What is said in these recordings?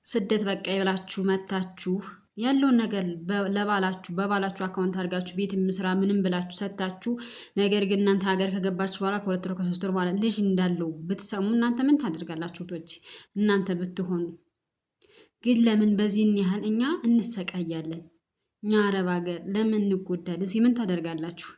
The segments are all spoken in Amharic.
ስደት በቃ ይብላችሁ መታችሁ ያለውን ነገር ለባላችሁ በባላችሁ አካውንት አድርጋችሁ ቤት ምስራ ምንም ብላችሁ ሰጣችሁ። ነገር ግን እናንተ ሀገር ከገባችሁ በኋላ ከሁለት ወር ከሶስት ወር በኋላ ልጅ እንዳለው ብትሰሙ እናንተ ምን ታደርጋላችሁ? ቶች እናንተ ብትሆኑ ግን ለምን በዚህን ያህል እኛ እንሰቃያለን? እኛ አረብ ሀገር ለምን እንጎዳለን? ምን ታደርጋላችሁ?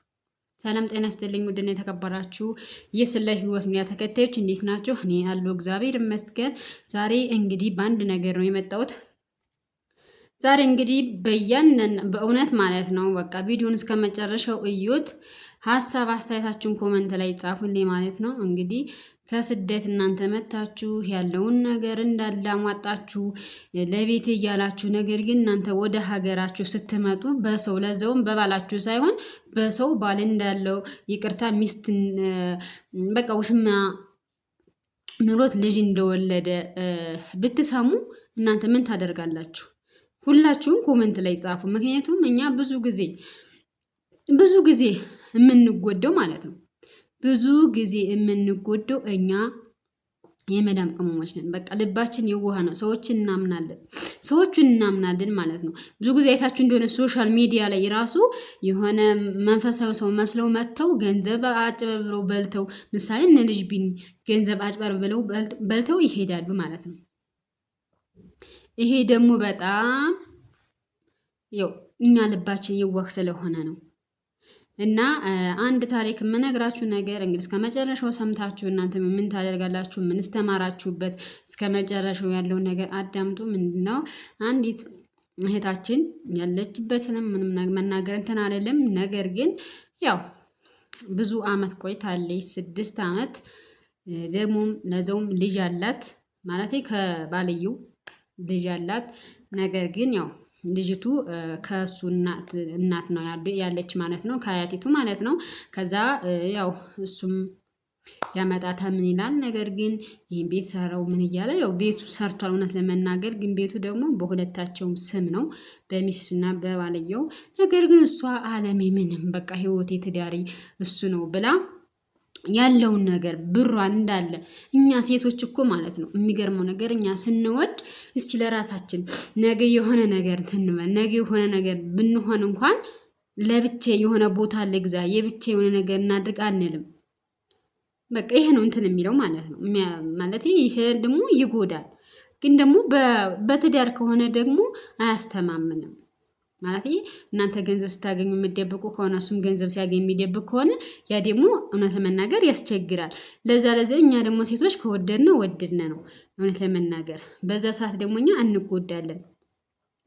ሰላም ጤና ይስጥልኝ። ውድና የተከበራችሁ የስለ ህይወት ሚዲያ ተከታዮች እንዴት ናችሁ? እኔ ያለው እግዚአብሔር ይመስገን። ዛሬ እንግዲህ በአንድ ነገር ነው የመጣሁት። ዛሬ እንግዲህ በእውነት ማለት ነው በቃ ቪዲዮን እስከ መጨረሻው እዩት። ሀሳብ አስተያየታችሁን ኮመንት ላይ ጻፉልኝ ማለት ነው። እንግዲህ ከስደት እናንተ መታችሁ ያለውን ነገር እንዳላሟጣችሁ ለቤት እያላችሁ ነገር ግን እናንተ ወደ ሀገራችሁ ስትመጡ በሰው ለዛውም በባላችሁ ሳይሆን በሰው ባል እንዳለው ይቅርታ ሚስት በቃ ውሽማ ኑሮት ልጅ እንደወለደ ብትሰሙ እናንተ ምን ታደርጋላችሁ? ሁላችሁም ኮመንት ላይ ጻፉ። ምክንያቱም እኛ ብዙ ጊዜ የምንጎደው ማለት ነው ብዙ ጊዜ የምንጎደው እኛ የመዳም ቅመሞች ነን። በቃ ልባችን የዋህ ነው። ሰዎችን እናምናለን ማለት ነው። ብዙ ጊዜ አይታችሁ እንደሆነ ሶሻል ሚዲያ ላይ ራሱ የሆነ መንፈሳዊ ሰው መስለው መጥተው ገንዘብ አጭበርብረው በልተው፣ ምሳሌ እነ ልጅ ቢኒ ገንዘብ አጭበርብረው በልተው ይሄዳሉ ማለት ነው። ይሄ ደግሞ በጣም ያው እኛ ልባችን የዋህ ስለሆነ ነው። እና አንድ ታሪክ የምነግራችሁ ነገር እንግዲህ እስከ መጨረሻው ሰምታችሁ እናንተ ምን ታደርጋላችሁ? ምን ስተማራችሁበት? እስከ መጨረሻው ያለውን ነገር አዳምጡ። ምንድነው አንዲት እህታችን ያለችበትንም ምንም መናገር እንትን አይደለም። ነገር ግን ያው ብዙ አመት ቆይታለች፣ 6 አመት ደግሞ ለዛውም ልጅ አላት ማለት ከባልየው ልጅ አላት። ነገር ግን ያው ልጅቱ ከሱ እናት ነው ያለች ማለት ነው፣ ከአያቲቱ ማለት ነው። ከዛ ያው እሱም ያመጣታ ምን ይላል። ነገር ግን ይህን ቤት ሰራው ምን እያለ ያው ቤቱ ሰርቷል። እውነት ለመናገር ግን ቤቱ ደግሞ በሁለታቸውም ስም ነው፣ በሚስቱና በባልየው። ነገር ግን እሷ አለሜ ምንም በቃ ህይወቴ ትዳሪ እሱ ነው ብላ ያለውን ነገር ብሯን እንዳለ እኛ ሴቶች እኮ ማለት ነው የሚገርመው ነገር እኛ ስንወድ እስቲ ለራሳችን ነገ የሆነ ነገር ትንበል ነገ የሆነ ነገር ብንሆን እንኳን ለብቻ የሆነ ቦታ ለግዛ የብቻ የሆነ ነገር እናድርግ አንልም። በቃ ይሄ ነው እንትን የሚለው ማለት ነው። ማለት ይሄ ደግሞ ይጎዳል። ግን ደግሞ በትዳር ከሆነ ደግሞ አያስተማምንም። ማለት እናንተ ገንዘብ ስታገኙ የምትደብቁ ከሆነ እሱም ገንዘብ ሲያገኝ የሚደብቅ ከሆነ ያ ደግሞ እውነት ለመናገር ያስቸግራል። ለዛ እኛ ደግሞ ሴቶች ከወደድነው ወደድነ ነው እውነት ለመናገር። በዛ ሰዓት ደግሞ እኛ እንጎዳለን።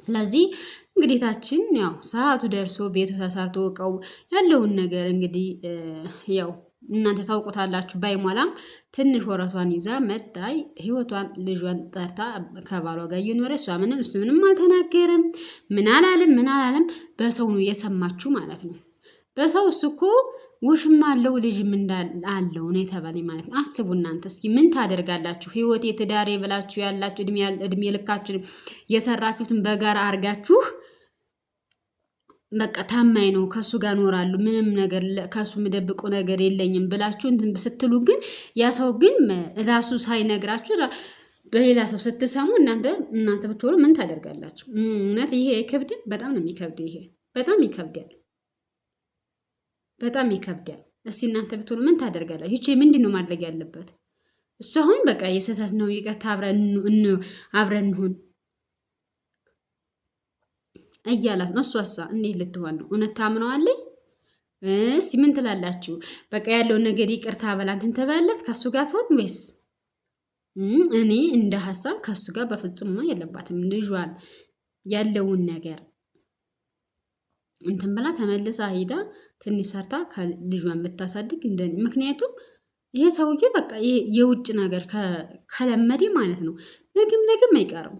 ስለዚህ እንግዲታችን ያው ሰዓቱ ደርሶ ቤቱ ተሰርቶ እቃው ያለውን ነገር እንግዲህ ያው እናንተ ታውቁታላችሁ። ባይሟላም ትንሽ ወረቷን ይዛ መጣይ ህይወቷን ልጇን ጠርታ ከባሏ ጋር እየኖረ እሷ እሱ ምንም አልተናገረም። ምን አላለም። በሰው ነው የሰማችሁ ማለት ነው። በሰው እሱ እኮ ውሽማ አለው ልጅም እንዳለው ነው የተባለኝ ማለት ነው። አስቡ እናንተ እስኪ ምን ታደርጋላችሁ? ህይወቴ ትዳሬ ብላችሁ ያላችሁ እድሜ ልካችሁ የሰራችሁትን በጋራ አርጋችሁ በቃ ታማኝ ነው ከሱ ጋር ኖራሉ ምንም ነገር ከሱ ምደብቆ ነገር የለኝም ብላችሁ እንትን ስትሉ ግን ያ ሰው ግን ራሱ ሳይነግራችሁ በሌላ ሰው ስትሰሙ እናንተ ብትወሩ ምን ታደርጋላችሁ? እውነት ይሄ አይከብድም? በጣም ነው የሚከብደው። ይሄ በጣም ይከብዳል። እስቲ እናንተ ብትወሩ ምን ታደርጋላችሁ? ይቺ ምንድን ነው ማድረግ ያለበት? እሱ አሁን በቃ የስህተት ነው ይቅርታ አብረን እንሁን እያላት ነው። እሷሳ እንዴት ልትሆን ነው? እውነት ታምነዋለች? እስቲ ምን ትላላችሁ? በቃ ያለውን ነገር ይቅርታ በላን እንትን ተባለት ከሱ ጋር ትሆን ወይስ? እኔ እንደ ሀሳብ ከሱ ጋር በፍጹም የለባትም። ልጇን ያለውን ነገር እንትን ብላ ተመልሳ ሄዳ ትንሽ ሰርታ ልጇን ብታሳድግ እንደኔ። ምክንያቱም ይሄ ሰውዬ በቃ የውጭ ነገር ከለመደ ማለት ነው ነገም አይቀርም።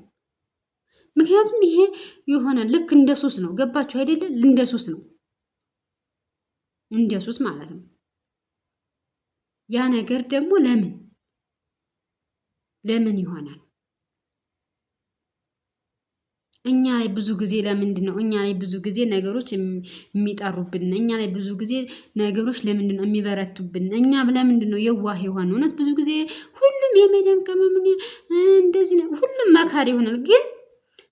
ምክንያቱም ይሄ የሆነ ልክ እንደ ሱስ ነው። ገባችሁ አይደለ? እንደ ሱስ ነው፣ እንደ ሱስ ማለት ነው። ያ ነገር ደግሞ ለምን ይሆናል? እኛ ላይ ብዙ ጊዜ ለምንድን ነው እኛ ላይ ብዙ ጊዜ ነገሮች የሚጠሩብን? እኛ ላይ ብዙ ጊዜ ነገሮች ለምንድን ነው የሚበረቱብን? እኛ ለምንድን ነው የዋህ የሆነ? እውነት ብዙ ጊዜ ሁሉም የመዳም ቅመም እንደዚህ ነው፣ ሁሉም መካድ ይሆናል። ግን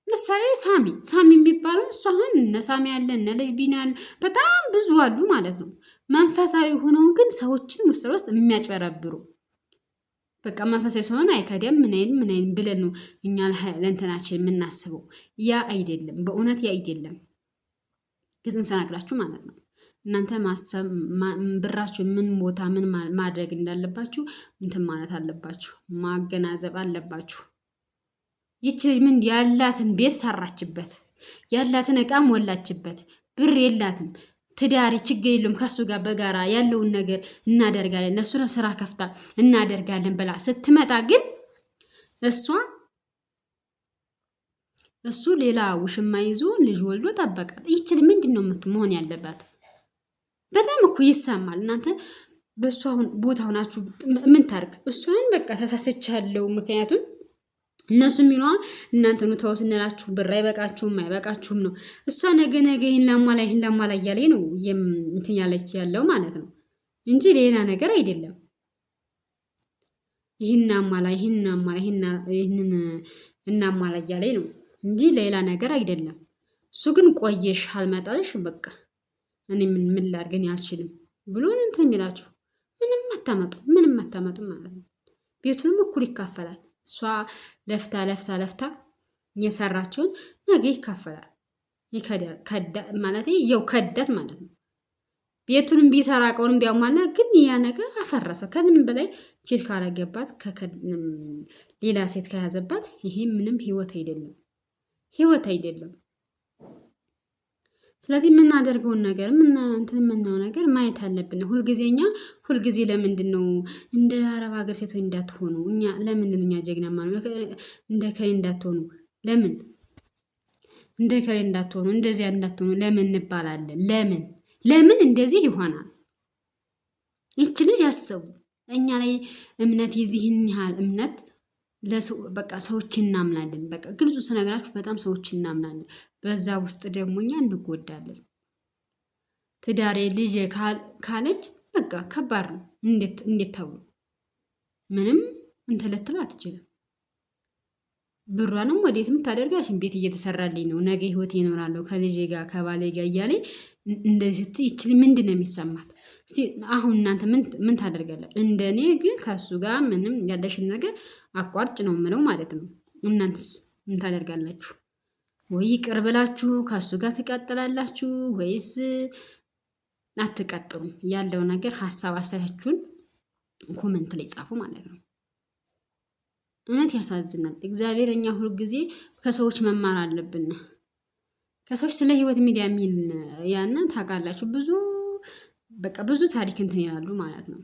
ምሳሌ ሳሚ የሚባለው እሱ አሁን እነ ሳሚ ያለ እነ ልጅ ቢና ያለ በጣም ብዙ አሉ ማለት ነው። መንፈሳዊ ሆነው ግን ሰዎችን ውስጥ የሚያጭበረብሩ በቃ መንፈሳዊ ሲሆን አይከደም ምን አይን ብለን ነው እኛ ለእንትናችን የምናስበው። ያ አይደለም፣ በእውነት ያ አይደለም። ግዝም ሰናክላችሁ ማለት ነው። እናንተ ማሰብ ብራችሁ ምን ቦታ ምን ማድረግ እንዳለባችሁ እንትን ማለት አለባችሁ፣ ማገናዘብ አለባችሁ። ይቺ ምን ያላትን ቤት ሰራችበት፣ ያላትን እቃ ሞላችበት፣ ብር የላትም ትዳሪ ችግር የለውም ከሱ ጋር በጋራ ያለውን ነገር እናደርጋለን ለሱ ስራ ከፍታ እናደርጋለን ብላ ስትመጣ ግን እሱ ሌላ ውሽማ ይዞ ልጅ ወልዶ ጠበቃት። ይችል ምንድነው መሆን ያለባት? በጣም እኮ ይሰማል። እናንተ በእሱ አሁን ቦታ ሆናችሁ ምን ታርግ? እሷን በቃ ተሳስቻለሁ። ምክንያቱም እነሱ የሚለዋል እናንተ ነው ተው ስንላችሁ ብር አይበቃችሁም ነው። እሷ ነገ ይህን ላሟላ እያለ ነው እንትን ያለች ያለው ማለት ነው እንጂ ሌላ ነገር አይደለም። ይህን እናሟላ እያለ ነው እንጂ ሌላ ነገር አይደለም። እሱ ግን ቆየሽ አልመጣልሽ በቃ እኔ ምን ላድርግ አልችልም ብሎ እንትን የሚላችሁ ምንም አታመጡ ማለት ነው። ቤቱንም እኩል ይካፈላል። እሷ ለፍታ የሰራችውን ነገ ይካፈላል። ማለት ያው ከዳት ማለት ነው። ቤቱንም ቢሰራ ቀውንም ቢያሟላ ግን ያ ነገር አፈረሰ። ከምንም በላይ ሴት ካላገባት ሌላ ሴት ከያዘባት ይሄ ምንም ህይወት አይደለም። ስለዚህ የምናደርገውን ነገር የምናየው ነገር ማየት አለብን። ሁልጊዜ ለምንድን ነው እንደ አረብ ሀገር ሴቶች እንዳትሆኑ? እኛ ለምንድን እኛ ጀግና ማለት እንደ ከሌ እንዳትሆኑ? እንደ ከሌ እንዳትሆኑ እንደዚያ እንዳትሆኑ ለምን እንባላለን? ለምን እንደዚህ ይሆናል? ይች ልጅ ያሰቡ እኛ ላይ እምነት የዚህን ያህል እምነት በቃ ሰዎች እናምናለን። በቃ ግልጹ ስነግራችሁ በጣም ሰዎች እናምናለን። በዛ ውስጥ ደግሞ እኛ እንጎዳለን። ትዳሬ ልጅ ካለች በቃ ከባድ ነው። እንዴት ተብሎ ምንም እንትልትል አትችልም። ብሯንም ወዴትም ታደርጋሽን ቤት እየተሰራልኝ ነው፣ ነገ ህይወት ይኖራለሁ ከልጄ ጋር ከባሌ ጋር እያለ እንደዚህ ይችል ምንድን ነው የሚሰማት? አሁን እናንተ ምን ታደርጋላችሁ? እንደኔ ግን ከሱ ጋር ምንም ያለሽን ነገር አቋርጭ ነው የምለው ማለት ነው። እናንተስ ምን ታደርጋላችሁ? ወይ ይቅር ብላችሁ ከሱ ጋር ትቀጥላላችሁ ወይስ አትቀጥሉም? ያለው ነገር ሀሳብ አስተያየታችሁን ኮመንት ላይ ጻፉ ማለት ነው። እውነት ያሳዝናል። እግዚአብሔር እኛ ሁሉ ጊዜ ከሰዎች መማር አለብን። ከሰዎች ስለ ህይወት ሚዲያ የሚል ያንን ታውቃላችሁ ብዙ ታሪክ እንትን ይላሉ ማለት ነው።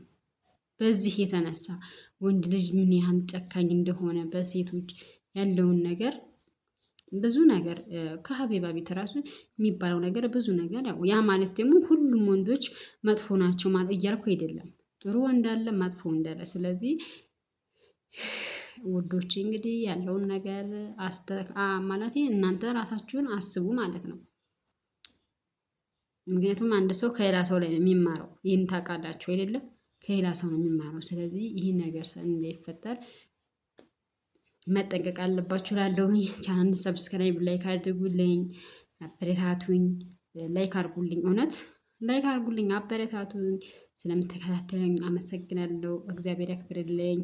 በዚህ የተነሳ ወንድ ልጅ ምን ያህል ጨካኝ እንደሆነ በሴቶች ያለውን ነገር ብዙ ነገር ከሀቢባ ቤት ራሱ የሚባለው ነገር ብዙ ነገር ያ ማለት ደግሞ ሁሉም ወንዶች መጥፎ ናቸው ማለት እያልኩ አይደለም። ጥሩ ወንድ አለ፣ መጥፎ እንዳለ። ስለዚህ ውዶች እንግዲህ ያለውን ነገር ማለት እናንተ ራሳችሁን አስቡ ማለት ነው። ምክንያቱም አንድ ሰው ከሌላ ሰው ላይ ነው የሚማረው። ይህን ታውቃላችሁ አይደለም? ከሌላ ሰው ነው የሚማረው። ስለዚህ ይህ ነገር እንዳይፈጠር መጠንቀቅ አለባችሁ። ላለሁኝ ቻናል ሰብስክራይብ፣ ላይክ አድርጉልኝ፣ አበረታቱኝ። ላይክ አድርጉልኝ፣ እውነት ላይክ አድርጉልኝ፣ አበረታቱኝ። ስለምትከታተሉኝ አመሰግናለሁ። እግዚአብሔር ያክብርልኝ።